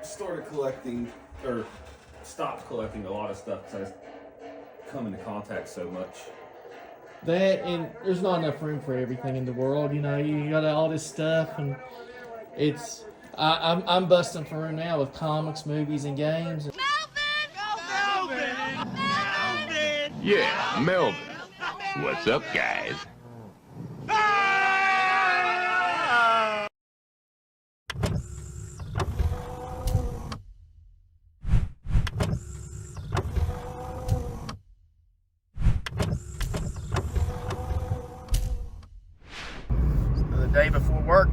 started collecting, or stopped collecting a lot of stuff because I just come into contact so much. That, and there's not enough room for everything in the world. You know, you got all this stuff, and it's. I'm busting for room now with comics, movies, and games. Yeah, Melvin. What's up, guys? The day before work.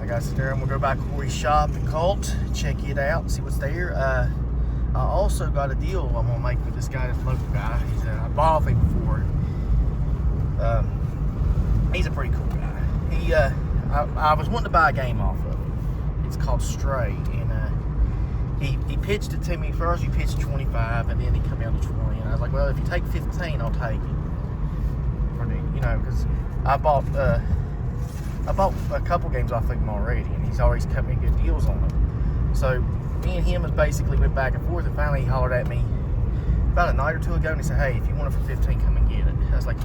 I got to sit there and we'll go by Cory's shop at Colt, check it out, see what's there. I also got a deal I'm gonna make with this guy, this local guy. I bought off him before. He's a pretty cool guy. I was wanting to buy a game off of him. It's called Stray, and he pitched it to me first. He pitched 25, and then he come down to 20. And I was like, well, if you take 15, I'll take it. You know, because I bought a couple games off of him already, and he's always cut me good deals on them. So me and him has basically went back and forth, and finally he hollered at me about a night or two ago, and he said, hey, if you want it for 15, come and get it. I was like,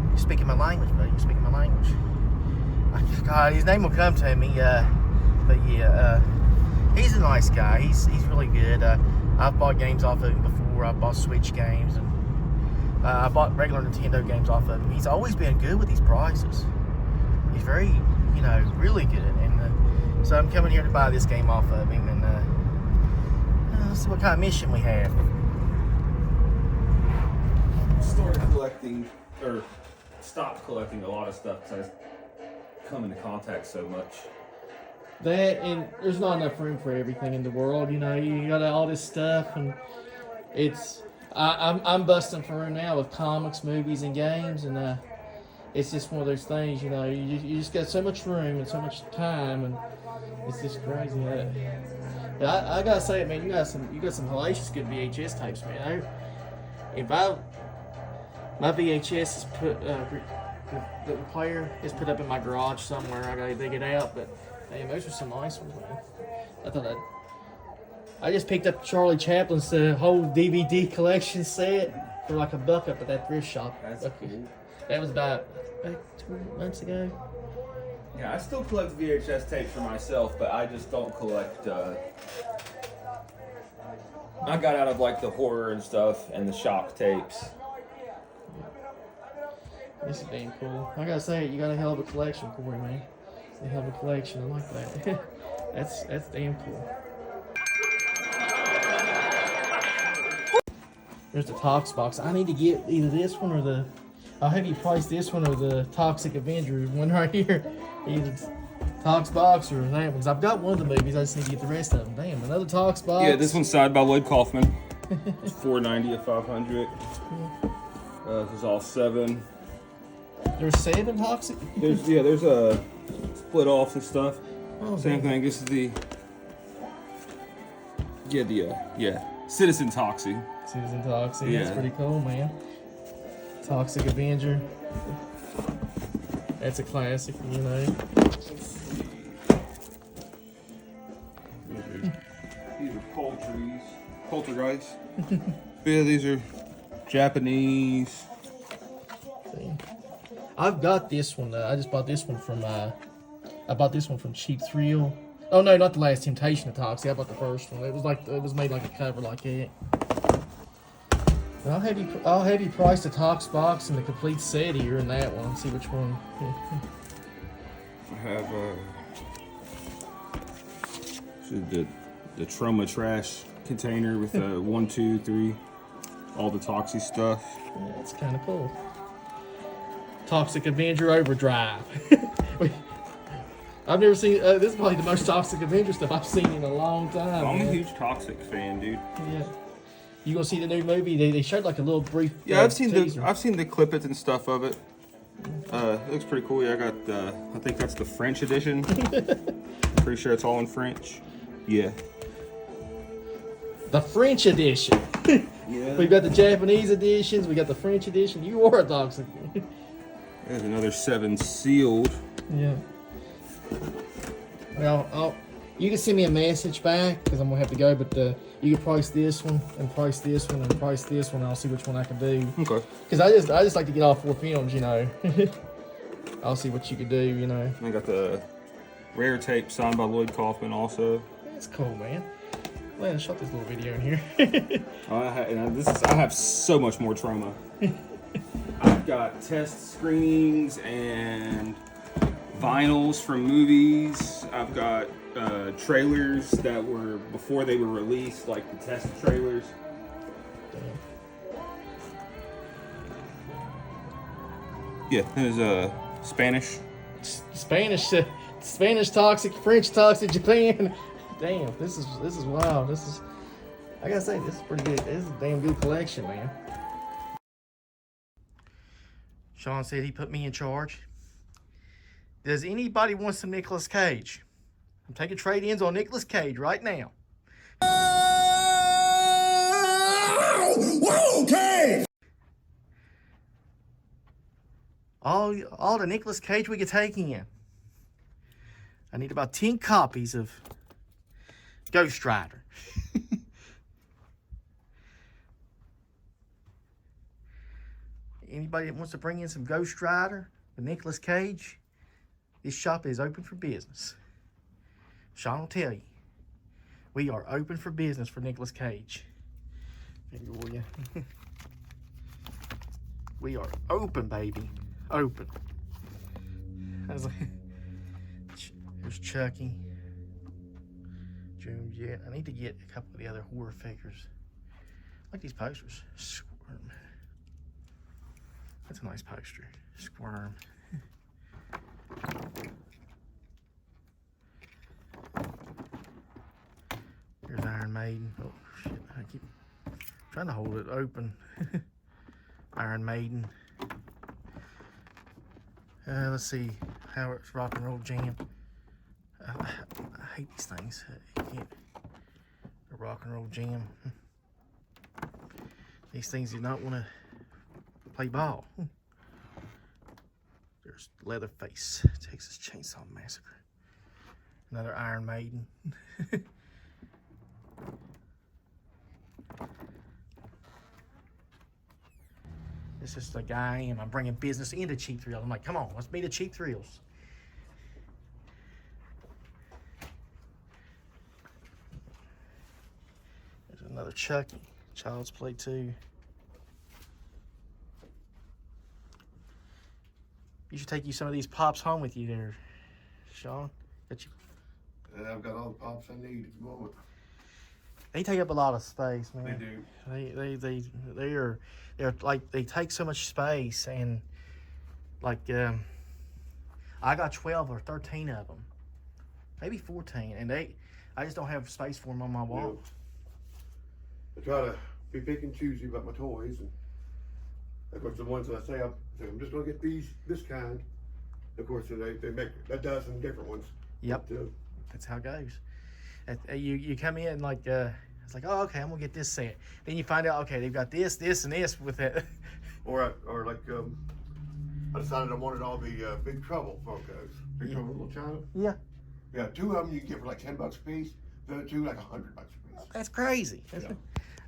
you're speaking my language, buddy. You're speaking my language. God, his name will come to me, but yeah, he's a nice guy. He's really good. I've bought games off of him before. I've bought Switch games, and I bought regular Nintendo games off of him. He's always been good with these prices. He's very, you know, really good. And so I'm coming here to buy this game off of him, and let's see what kind of mission we have. Started collecting, or stopped collecting a lot of stuff because I just come into contact so much. That, and there's not enough room for everything in the world. You know, you got all this stuff, and it's. I'm busting for room now with comics, movies, and games, and it's just one of those things. You know, you just got so much room and so much time, and it's just crazy. But I gotta say, man, you got some hellacious good VHS tapes, man. My VHS is put the player is put up in my garage somewhere. I gotta dig it out, but man, those are some nice ones, man. I just picked up Charlie Chaplin's whole DVD collection set for like $1 up at that thrift shop. That's cool. That was about 2 months ago. Yeah, I still collect VHS tapes for myself, but I just don't collect. I got out of like the horror and stuff and the shock tapes. This is damn cool. I gotta say, you got a hell of a collection, Cory, man. You have a collection. I like that. that's damn cool. There's the Tox box. I need to get either this one or the. I'll have you price this one or the Toxic Avenger one right here. Either Tox box or that one. Because I've got one of the movies. I just need to get the rest of them. Damn, another Tox box. Yeah, this one's signed by Lloyd Kaufman. It's $4.90 at 500. This is all 7. There's 7 Toxic. There's a split offs and stuff. Oh, Same thing. This is the Citizen Toxie. Citizen Toxic. Yeah. That's pretty cool, man. Toxic Avenger. That's a classic, you know. These are poltergeists. Yeah, these are Japanese. See? I've got this one. I just bought this one from. I bought this one from Cheap Thrill. Oh no, not the Last Temptation of Toxic. I bought the first one. It was made like a cover like that. I'll have you price the Tox box and the complete set here in that one. See which one. I have the Troma trash container with 1, 2, 3, all the Toxie stuff. Yeah, it's kind of cool. Toxic Avenger Overdrive. I've never seen. This is probably the most Toxic Avenger stuff I've seen in a long time. I'm a huge Toxic fan, dude. Yeah. You gonna see the new movie? They showed like a little brief. Yeah, I've seen teaser. the clippets and stuff of it. It looks pretty cool. Yeah, I got I think that's the French edition. Pretty sure it's all in French. Yeah. The French edition. Yeah. We've got the Japanese editions. We got the French edition. You are a Toxic. There's another 7 sealed. Yeah. Well, you can send me a message back because I'm gonna have to go. But you can price this one and price this one and price this one. And I'll see which one I can do. Okay. Because I just like to get all 4 films, you know. I'll see what you can do, you know. I got the rare tape signed by Lloyd Kaufman also. That's cool, man. Well, I shot this little video in here. I have so much more Troma. I've got test screenings and vinyls from movies. I've got trailers that were before they were released, like the test trailers. Yeah, there's Spanish. Spanish toxic, French toxic, Japan. Damn, this is wild. I gotta say, this is pretty good. This is a damn good collection, man. Sean said he put me in charge. Does anybody want some Nicolas Cage? I'm taking trade-ins on Nicolas Cage right now. Okay. All the Nicolas Cage we could take in. I need about 10 copies of Ghost Rider. Anybody that wants to bring in some Ghost Rider with Nicolas Cage, this shop is open for business. Sean will tell you, we are open for business for Nicolas Cage. Maybe will you? We are open, baby. Open. There's Chucky. June Jet. I need to get a couple of the other horror figures. I like these posters. Squirm. That's a nice poster. Squirm. Here's Iron Maiden. Oh shit! I keep trying to hold it open. Iron Maiden. Let's see. Howard's Rock and Roll Jam. I hate these things. You can't. The Rock and Roll Jam. These things do not want to play ball. There's Leatherface, Texas Chainsaw Massacre. Another Iron Maiden. This is the guy I am. I'm bringing business into Cheap Thrills. I'm like, come on, let's meet at Cheap Thrills. There's another Chucky. Child's Play 2. You should take some of these pops home with you there, Sean. Got you. I've got all the pops I need at the moment. They take up a lot of space, man. They do. They're like, they take so much space, and like I got 12 or 13 of them, maybe 14, and I just don't have space for them on my wall. I try to be pick and choosy about my toys, and of course the ones that I say I'm just gonna get this kind. Of course they make a dozen different ones. Yep, but, that's how it goes. You come in like it's like, oh, okay, I'm gonna get this set. Then you find out, okay, they've got this, and this with it. or like I decided I wanted all the Big Trouble Funkos. Big Trouble Little China. Yeah. Yeah, 2 of them you can get for like $10 a piece. The other 2 like $100 a piece. That's crazy.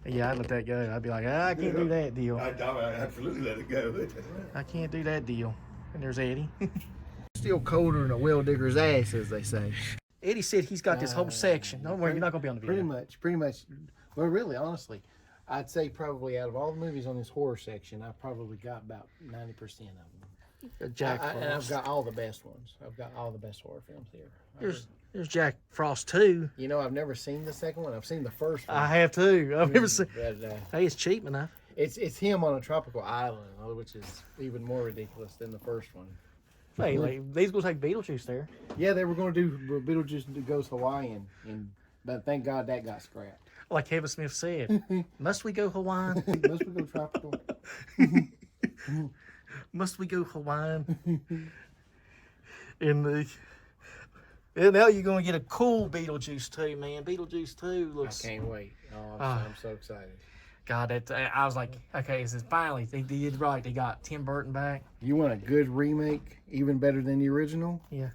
Yeah, I'd let that go. I'd be like, I can't do that deal. I absolutely let it go. I can't do that deal. And there's Eddie. Still colder than a well digger's ass, as they say. Eddie said he's got this whole section. Don't worry, you're not gonna be on the video. Pretty much. Well, really, honestly, I'd say probably out of all the movies on this horror section, I probably got about 90% of them. Jack And Frost. I've got all the best ones. I've got all the best horror films here. There's Jack Frost 2. You know, I've never seen the second one. I've seen the first one. I have too. I've never seen. But, Hey, it's cheap enough. it's him on a tropical island, which is even more ridiculous than the first one. Hey, like, these gonna take Beetlejuice there. Yeah, they were going to do Beetlejuice Goes Hawaiian, but thank God that got scrapped. Like Kevin Smith said, must we go Hawaiian? Must we go tropical? Must we go Hawaiian? And now you're gonna get a cool Beetlejuice 2, man. Beetlejuice 2 looks. I can't wait. Oh, I'm so excited. God, I was like, okay, this is finally they did right. They got Tim Burton back. You want a good remake, even better than the original? Yeah.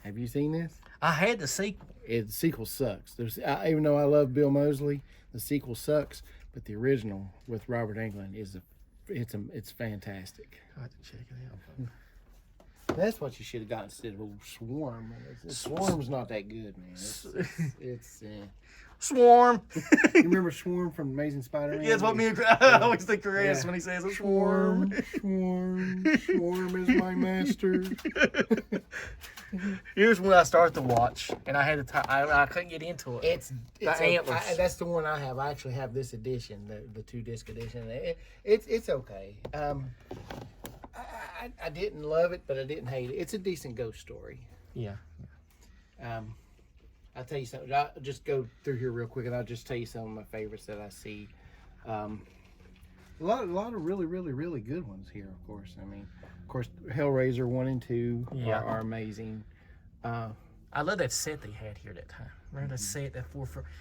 Have you seen this? I had the sequel. The sequel sucks. Even though I love Bill Moseley, the sequel sucks. But the original with Robert Englund it's fantastic. I have to check it out. That's what you should have got instead of Swarm. Swarm's not that good, man. It's Swarm. You remember Swarm from Amazing Spider-Man? Yeah, that's what I always think Chris when he says a swarm. Swarm is my master. Here's when I started to watch, and I had to. I couldn't get into it. It's Antlers. That's the one I have. I actually have this edition, the 2-disc edition. It's okay. I didn't love it, but I didn't hate it. It's a decent ghost story. Yeah. I'll tell you something. I'll just go through here real quick, and I'll just tell you some of my favorites that I see. A lot of really, really, really good ones here. Of course, Hellraiser 1 and 2 are amazing. I love that set they had here that time. Remember that set that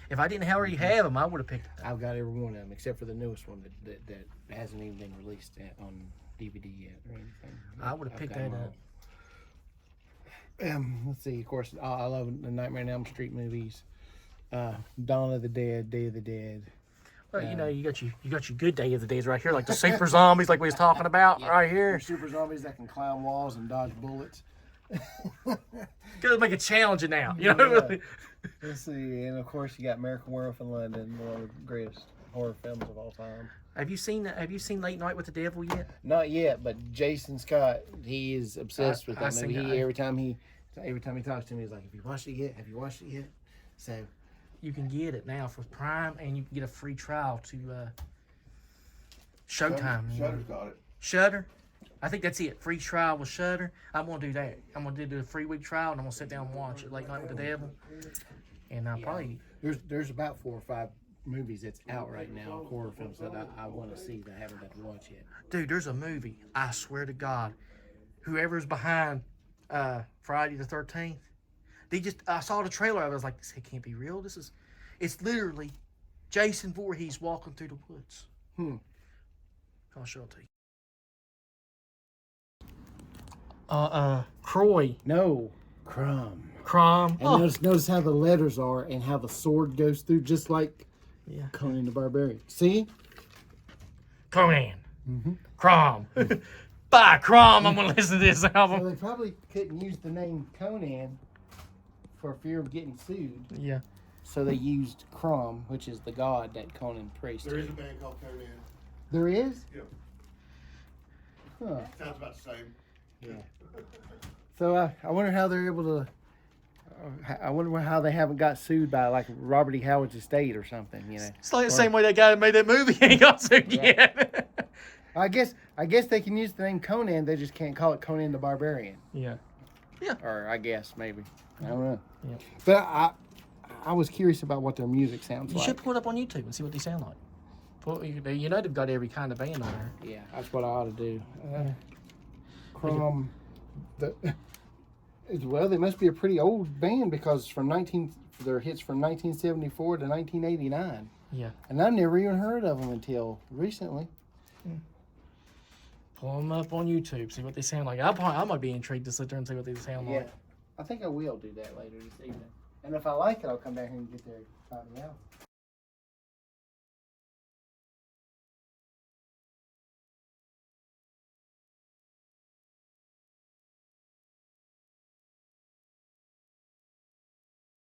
if I didn't already have them, I would have picked it up. I've got every one of them except for the newest one that hasn't even been released on DVD yet or anything. I would have picked that up. Let's see. Of course, I love the Nightmare on Elm Street movies. Dawn of the Dead, Day of the Dead. Well, you got your good Day of the Dead right here, like the super zombies, like we was talking about right here. Super zombies that can climb walls and dodge bullets. Gotta make it challenging now, you know. Yeah. Let's see, and of course you got American Werewolf in London, one of the greatest horror films of all time. Have you seen Late Night with the Devil yet? Not yet, but Jason Scott, he is obsessed with that movie. Every time he talks to me, he's like, "Have you watched it yet? Have you watched it yet?" So you can get it now for Prime, and you can get a free trial to Showtime. Shutter's got it. Shutter. I think that's it. Free trial with Shutter. I'm gonna do that. I'm gonna do the 3-week trial, and I'm gonna sit down and watch it. Late Night with the Devil. And I'll probably there's about 4 or 5 movies that's out right now, horror films that I want to see that I haven't got to watch yet. Dude, there's a movie. I swear to God, whoever's behind Friday the 13th, I saw the trailer. I was like, this can't be real. It's literally Jason Voorhees walking through the woods. I'll show it to you. Cory. No, Crumb. Crom. And notice how the letters are and how the sword goes through, just like Conan the Barbarian. See? Conan. Crom. By Crom, I'm going to listen to this album. So they probably couldn't use the name Conan for fear of getting sued. Yeah. So they used Crom, which is the god that Conan prays to. There is a band called Conan. There is? Yeah. Huh. Sounds about the same. Yeah. So I wonder how they're able to. I wonder how they haven't got sued by like Robert E. Howard's estate or something. You know. It's like the same way that guy that made that movie ain't got sued yet. I guess they can use the name Conan. They just can't call it Conan the Barbarian. Yeah. Or I guess maybe. I don't know. Yeah. But I was curious about what their music sounds You like. should pull it up on YouTube and see what they sound like. You know they've got every kind of band on there. Yeah, that's what I ought to do. Crom, well, they must be a pretty old band because their hits from 1974 to 1989. Yeah. And I've never even heard of them until recently. Pull them up on YouTube, see what they sound like. I might be intrigued to sit there and see what they sound like. I think I will do that later this evening. And if I like it, I'll come back here and get there and find it out.